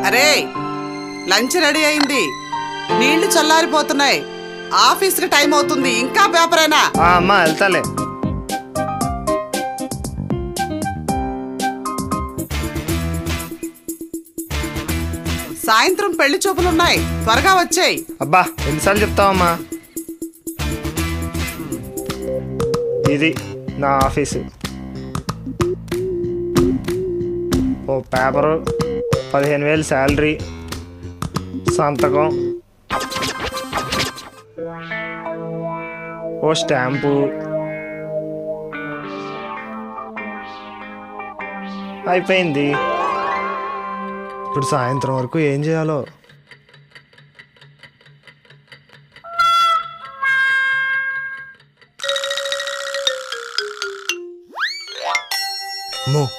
అరే lunch ready అయింది, నీళ్లు చల్లారిపోతున్నాయి, ఆఫీస్కి టైం అవుతుంది, ఇంకా పేపరేనా? అమ్మా వెళ్తాలే. సాయంత్రం పెళ్లి చూపులున్నాయి, త్వరగా వచ్చేయ్. అబ్బా ఎన్నిసార్లు చెప్తావమ్మా? ఇది నా ఆఫీసు. ఓ పేపరు, 15,000 శాలరీ, సంతకం, ఓ స్టాంపు, అయిపోయింది. ఇప్పుడు సాయంత్రం వరకు ఏం చేయాలో.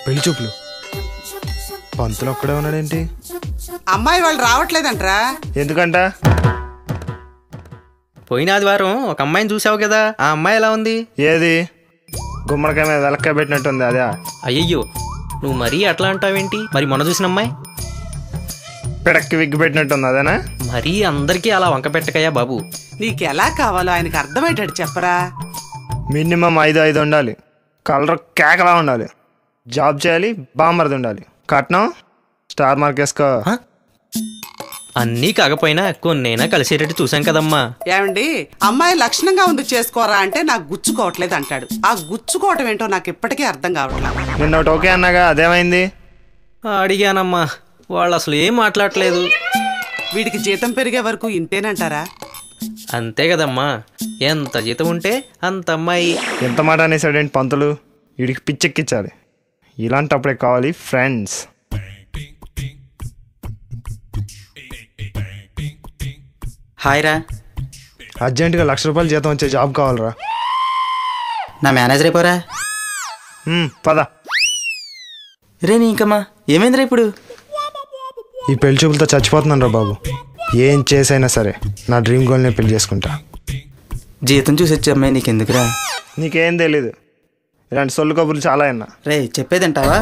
పెళ్లి చూపులు, పంతులు ఒక్కడే ఉన్నాడేంటి? అమ్మాయి వాళ్ళు రావట్లేదంట్రా. ఎందుకంట? పోయిన ఆదివారం ఒక అమ్మాయిని చూసావు కదా, ఆ అమ్మాయి ఎలా ఉంది? ఏది? గుమ్మడికాయ మీద వెలక్కాయ పెట్టినట్టుంది అదే. అయ్యయ్యో, నువ్వు మరీ అట్లా అంటావేంటి? మరి మొన్న చూసిన అమ్మాయి పిడక్కి విగ్గి పెట్టినట్టుంది అదేనా? మరీ అందరికీ అలా వంక పెట్టకయ్యా బాబు. నీకెలా కావాలో ఆయనకు అర్థమయ్యేటట్టు చెప్పరా. మినిమం 5 ఉండాలి, కలర్ కేకలా ఉండాలి, జాబ్ చేయాలి, బామ్మర్ది ఉండాలి, కట్నం స్టార్ మార్క్ వేసుకో. అన్నీ కాకపోయినా కొన్నైనా కలిసేటట్టు చూసాం కదమ్మా. ఏమండి, అమ్మాయి లక్షణంగా ఉంది చేసుకోరా అంటే నాకు గుచ్చుకోవట్లేదు అంటాడు. ఆ గుచ్చుకోవటం ఏంటో నాకు ఇప్పటికీ అర్థం కావట్లేదు. నిన్న ఒకటి ఓకే అన్నాగా, అదేమైంది? అడిగానమ్మా, వాళ్ళు అసలు ఏం మాట్లాడలేదు. వీడికి జీతం పెరిగే వరకు ఇంతేనంటారా? అంతే కదమ్మా, ఎంత జీతం ఉంటే అంత అమ్మాయి. ఎంత మాట అనేసాడేంటి పంతులు? వీడికి పిచ్చెక్కించాలి. ఇలాంటప్పుడే కావాలి ఫ్రెండ్స్. హాయ్ రా. అర్జెంటుగా ₹1,00,000 జీతం వచ్చే జాబ్ కావాలరా. నా మేనేజర్ అయిపోరా. పద. రే నీ ఇంకమ్మా ఏమైందిరా ఇప్పుడు? ఈ పెళ్లి చూపులతో చచ్చిపోతున్నాను రా బాబు. ఏం చేసైనా సరే నా డ్రీమ్ గర్ల్ని పెళ్లి చేసుకుంటా. జీతం చూసి వచ్చే అమ్మాయి నీకెందుకురా? నీకేం తెలీదు, ఇలాంటి సొల్లు కబుర్లు చాలా అయినా. రే చెప్పేదంటావా?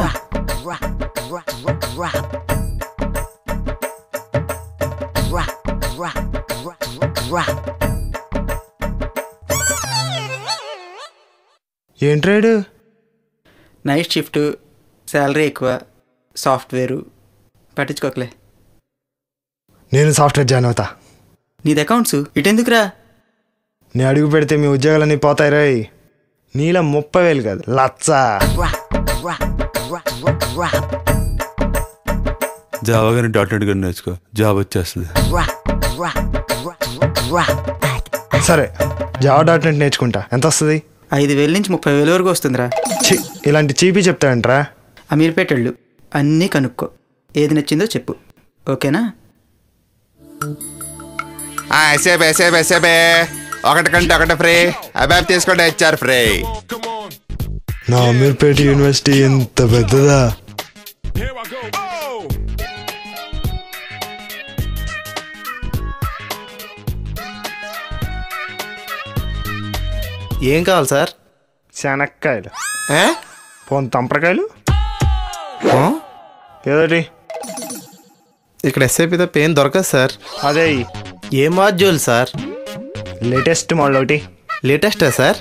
ఏంట్రాడు? నైట్ షిఫ్ట్, శాలరీ ఎక్కువ, సాఫ్ట్వేరు, పట్టించుకోకలే. నేను సాఫ్ట్వేర్ జాయిన్ అవుతా. నీది అకౌంట్స్, ఇటెందుకురా? నేను అడుగు పెడితే మీ ఉద్యోగాలన్నీ పోతాయి రాయ్. నీలా 30,000 కాదు, 1,00,000. జావా కానీ .NET కానీ నేర్చుకో, జాబ్ వచ్చేస్తుంది. సరే జావా .NET నేర్చుకుంటా. ఎంత వస్తుంది? 5,000 నుంచి 30,000 వరకు వస్తుందిరా. ఇలాంటి చీపీ చెప్తాడంట్రా. అమీర్పేటళ్ళు అన్నీ కనుక్కో, ఏది నచ్చిందో చెప్పు, ఓకేనా? ఎసేబే 1 కంటే 1 ఫ్రీ. అబ్యాబ్ తీసుకోండి, HR ఫ్రీ. నా అమీర్పేట యూనివర్సిటీ ఎంత పెద్దదా! ఏం కావాలి సార్? శనక్కాయలు, పోన్ తంపరకాయలు, ఏదోటి. ఇక్కడ SAP తప్ప ఏం దొరకదు సార్. అదే ఏ మాడ్యూల్ సార్? లేటెస్ట్ మోడల్ ఒకటి. లేటెస్టా సార్?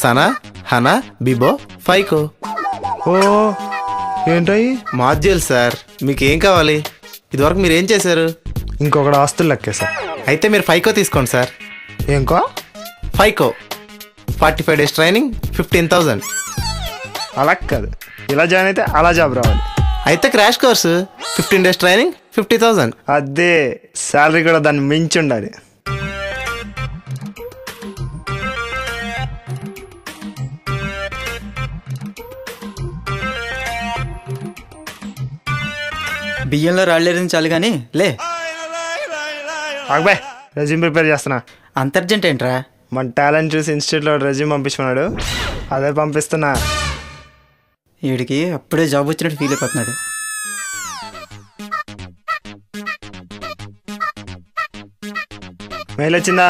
సనా, హనా, బిబో, ఫైకో. ఓ ఏంటయి? Module sir. మీకు ఏం కావాలి? ఇదివరకు మీరు ఏం చేశారు? ఇంకొకటి ఆస్తులు లెక్కేసా. అయితే మీరు ఫైకో తీసుకోండి సార్. ఇంకో ఫైకో 45 days ట్రైనింగ్, 15,000. అలా కాదు, ఇలా జాయిన్ అయితే అలా జాబ్ రావాలి. అయితే క్రాష్ కోర్సు 15 days ట్రైనింగ్, 50,000. అదే శాలరీ కూడా దాన్ని మించి ఉండాలి. బియ్యంలో రాళ్ళేదని చాలు కానీ లే. అబ్బాయి రెజ్యూమ్ ప్రిపేర్ చేస్తున్నా. అంత అర్జెంట్ ఏంట్రా? మన టాలెంట్ చూసి ఇన్స్టిట్యూట్లో రెజ్యూమ్ పంపించుకున్నాడు, అదే పంపిస్తున్నా. వీడికి అప్పుడే జాబ్ వచ్చినట్టు ఫీల్ అయిపోతున్నాడు. మెయిల్ వచ్చిందా?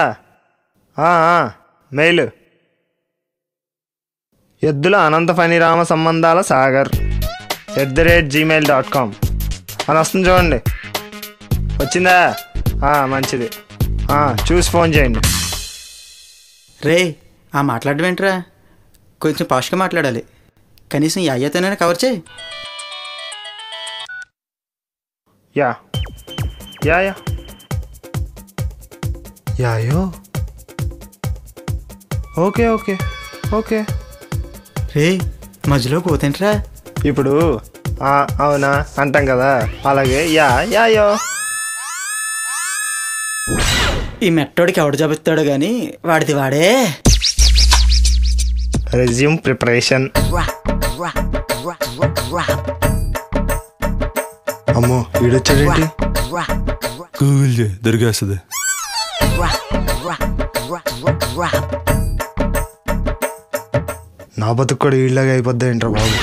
మెయిల్. ఎద్దుల అనంత ఫణిరామ సంబంధాల సాగర్ @gmail.com అని వస్తుంది చూడండి. వచ్చిందా? మంచిది. చూసి ఫోన్ చేయండి. రే ఆ మాట్లాడడం ఏంట్రా? కొంచెం పాష్గా మాట్లాడాలి. కనీసం ఈ అయ్యతోనైనా కవర్ చేయి. యా యా యా యాయో ఓకే ఓకే ఓకే. రే మధ్యలో పోతేంట్రా? ఇప్పుడు అవునా అంటాం కదా, అలాగే యాయో. ఈ మెట్టోడికి ఎవడు జబుతాడు కానీ వాడిది వాడే. Resume preparation. అమ్మో వీడొచ్చాడేంటి? గూగుల్ చేయి దొరికేస్తుంది. నా బతుకు కూడా వీళ్ళగా అయిపోద్ది ఏంట్రా బాబు.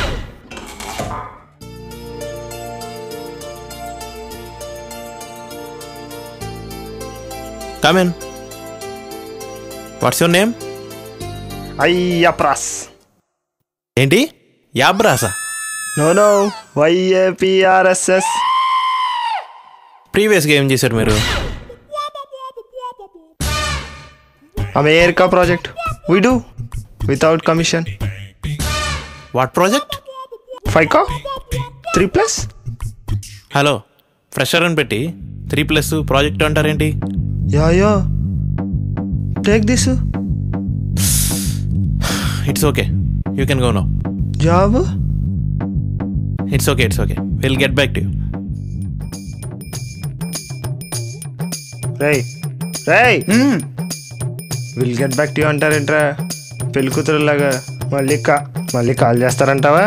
Come in. What's your name? అయ్యప్రాస్. ఏంటి యాబ్రాసా? No YAPRSS. ప్రీవియస్గా ఏం చేశారు మీరు? America project we do without commission. What project? FICO 3+. Hello, fresher అని పెట్టి 3+ ప్రాజెక్ట్ అంటారేంటి? Yeah take this. It's okay, you can go now. Job. It's okay will get back to you. రేయ్ will get back to you అంటారేంట్రా? పెళ్లి కూతురులాగా మళ్ళీ call చేస్తారంటావా?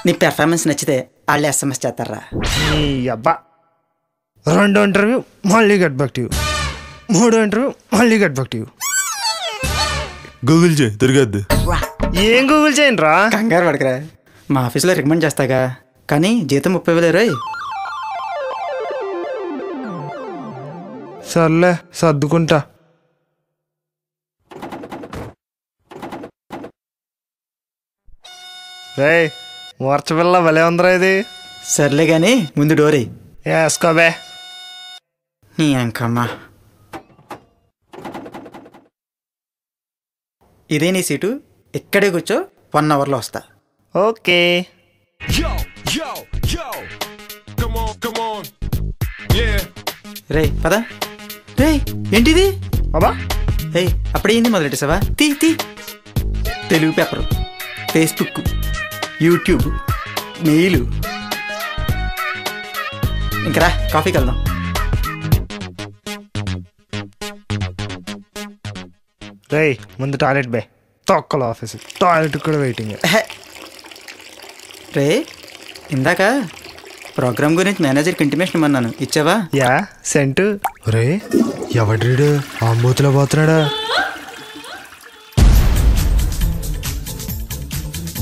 నీ performance నచ్చితే వాళ్ళు SMS చేస్తారా? నీ అబ్బా. 2వ ఇంటర్వ్యూ మళ్ళీ గెట్ బ్యాక్ టు యూ. 3వ ఇంటర్వ్యూ మళ్ళీ get back to you. Google చేయి దొరికేద్దు. ఏం గూగుల్ చేయండి రా. కంగారు పడకరా, మా ఆఫీస్లో రికమెండ్ చేస్తాగా. కానీ జీతం 30,000 రే. సర్లే సర్దుకుంటా. రేయ్ మూర్చపిల్ల భలే ఉందిరా ఇది. సర్లే కానీ ముందు డోరే. వేసుకోబే. నీ అంకమ్మా. ఇదే నీ సీటు, ఇక్కడే కూర్చో. 1 అవర్లో వస్తా. ఓకే. రే పద. రే ఏంటిది? బాబా రే అప్పుడే ఏంది మొదలెట్టేసావా? తీ Telugu paper, Facebook, YouTube, mail. ఇంకరా కాఫీకి వెళ్దాం. రేయ్ ముందు టాయిలెట్ బే. తొక్కల ఆఫీసు టాయిలెట్ కూడా వెయిటింగ్. రే ఇందాక ప్రోగ్రామ్ గురించి మేనేజర్కి ఇంటిమేషన్ ఇమ్మన్నాను, ఇచ్చావా? Yeah sent. రే ఎవడ్రీడు ఆంబూతులో పోతున్నాడా?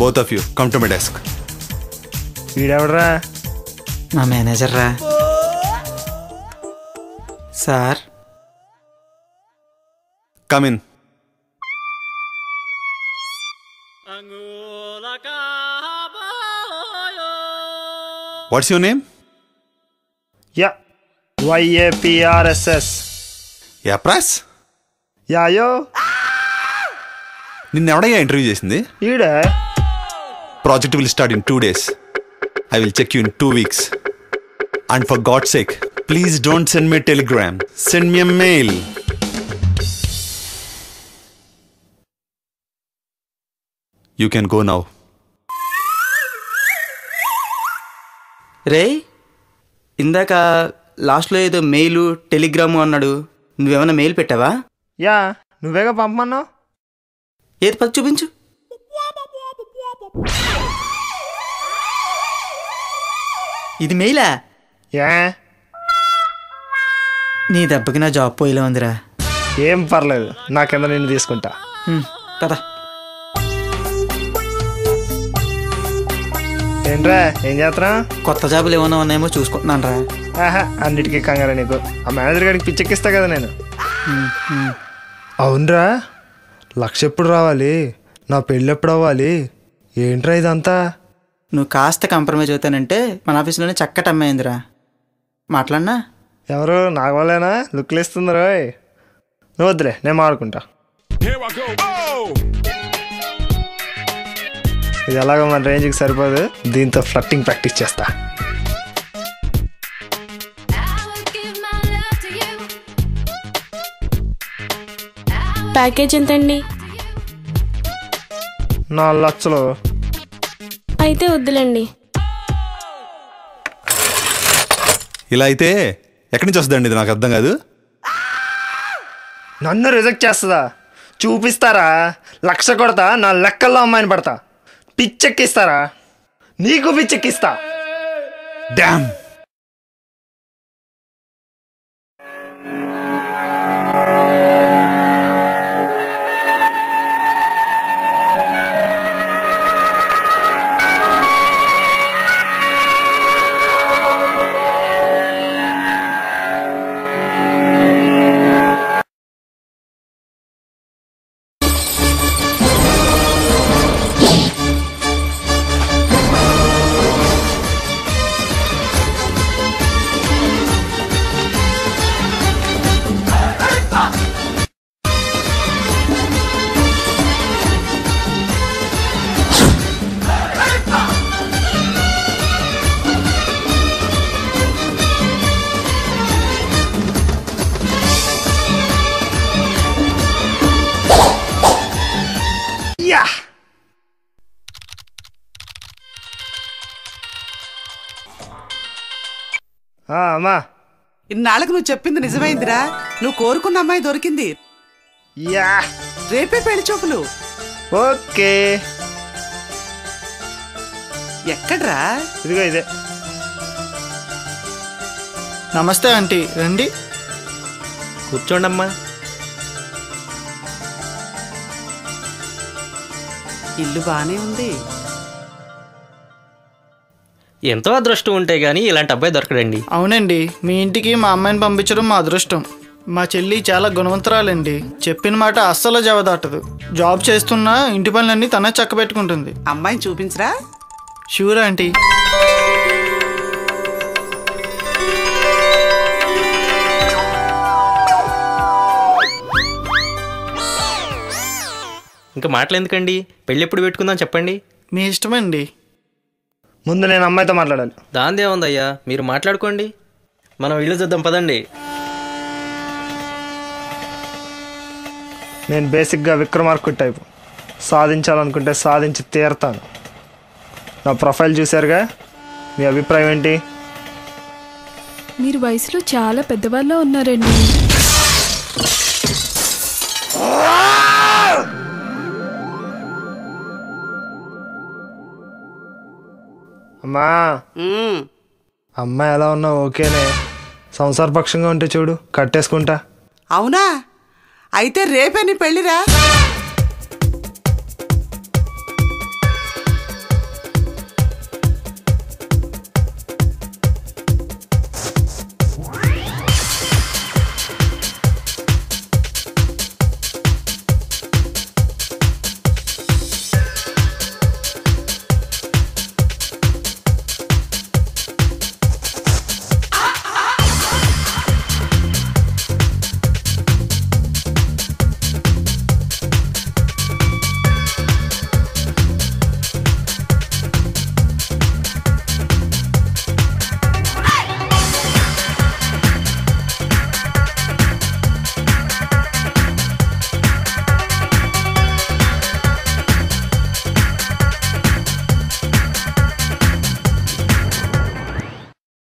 Both of you come to my desk. వీడెవడరా? మా మేనేజర్ రా. Sir come in. What's your name? Yeah YAPRSS. యాప్రాస్. యాయో. నిన్నెవడయ్యా ఇంటర్వ్యూ చేసింది? ఈడే. Project will start in 2 days. I will check you in 2 weeks. And for God's sake, please don't send me a telegram. Send me a mail. You can go now. రే ఇందాక లాస్ట్లో ఏదో mail Telegram అన్నాడు. నువ్వేమైనా mail పెట్టావా? Yeah నువ్వేగా పంపమన్నావు. ఏది పది చూపించు. ఇది మెయిలా? యా నీ దెబ్బకి నా జాబ్ పోయిలా ఉందిరా. ఏం పర్లేదు, నా కింద నిన్ను తీసుకుంటా. పద. ఏంట్రా ఏం చేస్తున్నా? కొత్త జాబులు ఏమైనా ఉన్నాయేమో చూసుకుంటున్నాను రా. ఆహా, అన్నిటికీ కంగారా నీకు. ఆ మేనేజర్ గారికి పిచ్చెక్కిస్తా కదా నేను. అవునరా, 1,00,000 ఎప్పుడు రావాలి? నా పెళ్ళి ఎప్పుడు అవ్వాలి? ఏంట్రా ఇదంతా? నువ్వు కాస్త కాంప్రమైజ్ అవుతానంటే మన ఆఫీస్లోనే చక్కటి అమ్మాయిందిరా. మాట్లాడినా? ఎవరు నాగవాలేనా? లుక్లు ఇస్తుంది రోయ్. నువ్వు వద్దులే, నేను మాడుకుంటా. ఇది ఎలాగో మన రేంజ్కి సరిపోదు, దీంతో ఫ్లట్టింగ్ ప్రాక్టీస్ చేస్తా. ప్యాకేజ్ ఎంతండి? 4 లక్షలు. అయితే వద్దులేండి. ఇలా అయితే ఎక్కడి నుంచి వస్తుందండి ఇది? నాకు అర్థం కాదు. నన్ను రిజెక్ట్ చేస్తుందా? చూపిస్తారా? 1,00,000 కొడతా, నా లెక్కల్లో అమ్మాయిని పడతా. పిచ్చెక్కిస్తారా? నీకు పిచ్చెక్కిస్తా. డామ్. యా అమ్మా, ఇన్నాళ్ళకు నువ్వు చెప్పింది నిజమైందిరా. నువ్వు కోరుకున్న అమ్మాయి దొరికింది. యా రేపే పెళ్లి చూపులు. ఓకే. ఎక్కడ్రా? ఇదిగో ఇదే. నమస్తే ఆంటీ, రండి. కూర్చోండమ్మా. ఇల్లు బానే ఉంది. ఎంతో అదృష్టం ఉంటే గానీ ఇలాంటి అబ్బాయి దొరకడండి. అవునండి, మీ ఇంటికి మా అమ్మాయిని పంపించడం మా అదృష్టం. మా చెల్లి చాలా గుణవంతురాలండి. చెప్పిన మాట అస్సలు జవదాటదు. జాబ్ చేస్తున్నా ఇంటి పనులన్నీ తనే చక్క పెట్టుకుంటుంది. అమ్మాయిని చూపించరా? Sure aunty. ఇంకా మాటలు ఎందుకండి? పెళ్ళి ఎప్పుడు పెట్టుకుందాం చెప్పండి. మీ ఇష్టమండి. ముందు నేను అమ్మాయితో మాట్లాడాలి. దాందే ఉందయ్యా, మీరు మాట్లాడుకోండి. మనం ఇల్లు చూద్దాం పదండి. నేను బేసిక్గా విక్రమార్కుడు టైపు. సాధించాలనుకుంటే సాధించి తీరుతాను. నా ప్రొఫైల్ చూశారుగా, మీ అభిప్రాయం ఏంటి? మీరు వయసులో చాలా పెద్దవాళ్ళ ఉన్నారండి. అమ్మా, అమ్మాయి ఎలా ఉన్నావు? ఓకేనే. సంసారపక్షంగా ఉంటే చూడు, కట్టేసుకుంటా. అవునా? అయితే రేపే నీ పెళ్ళిరా.